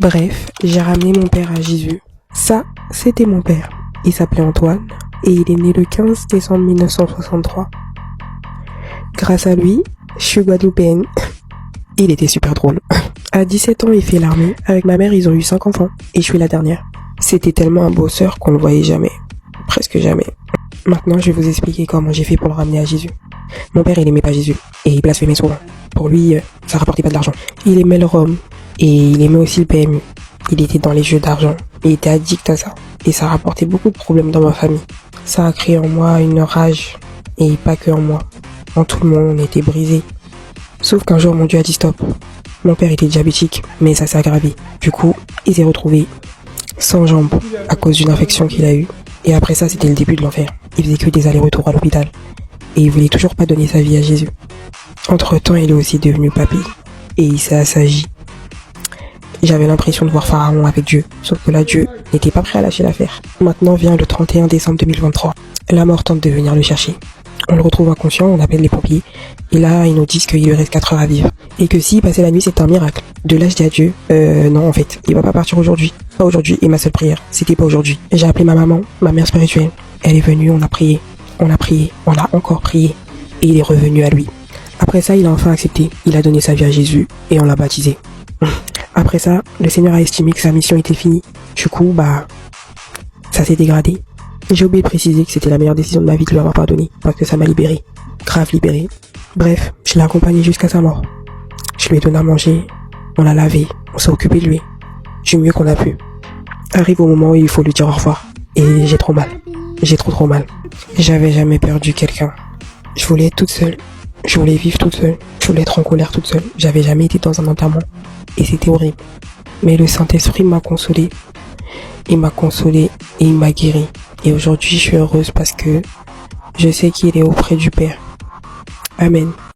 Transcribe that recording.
Bref, j'ai ramené mon père à Jésus. Ça, c'était mon père. Il s'appelait Antoine et il est né le 15 décembre 1963. Grâce à lui, je suis guadeloupéenne. Il était super drôle. À 17 ans, il fait l'armée. Avec ma mère, ils ont eu 5 enfants et je suis la dernière. C'était tellement un bosseur qu'on le voyait jamais. Presque jamais. Maintenant, je vais vous expliquer comment j'ai fait pour le ramener à Jésus. Mon père, il aimait pas Jésus et il blasphémait souvent. Pour lui, ça rapportait pas de l'argent. Il aimait le rhum et il aimait aussi le PMU. Il était dans les jeux d'argent. Il était addict à ça. Et ça rapportait beaucoup de problèmes dans ma famille. Ça a créé en moi une rage. Et pas que en moi. En tout le monde, on était brisé. Sauf qu'un jour, mon Dieu a dit stop. Mon père était diabétique, mais ça s'est aggravé. Du coup, il s'est retrouvé sans jambes à cause d'une infection qu'il a eue. Et après ça, c'était le début de l'enfer. Il faisait que des allers-retours à l'hôpital. Et il voulait toujours pas donner sa vie à Jésus. Entre-temps, il est aussi devenu papy. Et il s'est assagi. J'avais l'impression de voir Pharaon avec Dieu. Sauf que là, Dieu n'était pas prêt à lâcher l'affaire. Maintenant vient le 31 décembre 2023. La mort tente de venir le chercher. On le retrouve inconscient, on appelle les pompiers. Et là, ils nous disent qu'il lui reste 4 heures à vivre. Et que s'il passait la nuit, c'est un miracle. De là, je dis à Dieu, non, en fait, il va pas partir aujourd'hui. Pas aujourd'hui. Et ma seule prière, c'était pas aujourd'hui. J'ai appelé ma maman, ma mère spirituelle. Elle est venue, on a prié. On a prié. On a encore prié. Et il est revenu à lui. Après ça, il a enfin accepté. Il a donné sa vie à Jésus. Et on l'a baptisé. Après ça, le Seigneur a estimé que sa mission était finie. Du coup, ça s'est dégradé. J'ai oublié de préciser que c'était la meilleure décision de ma vie de lui avoir pardonné, parce que ça m'a libéré. Grave libéré. Bref, je l'ai accompagné jusqu'à sa mort. Je lui ai donné à manger, on l'a lavé, on s'est occupé de lui. Du mieux qu'on a pu. Arrive au moment où il faut lui dire au revoir. Et j'ai trop mal. J'ai trop mal. J'avais jamais perdu quelqu'un. Je voulais être toute seule. Je voulais vivre toute seule. Je voulais être en colère toute seule. J'avais jamais été dans un enterrement. Et c'était horrible. Mais le Saint-Esprit m'a consolé. Il m'a consolé et il m'a guéri. Et aujourd'hui, je suis heureuse parce que je sais qu'il est auprès du Père. Amen.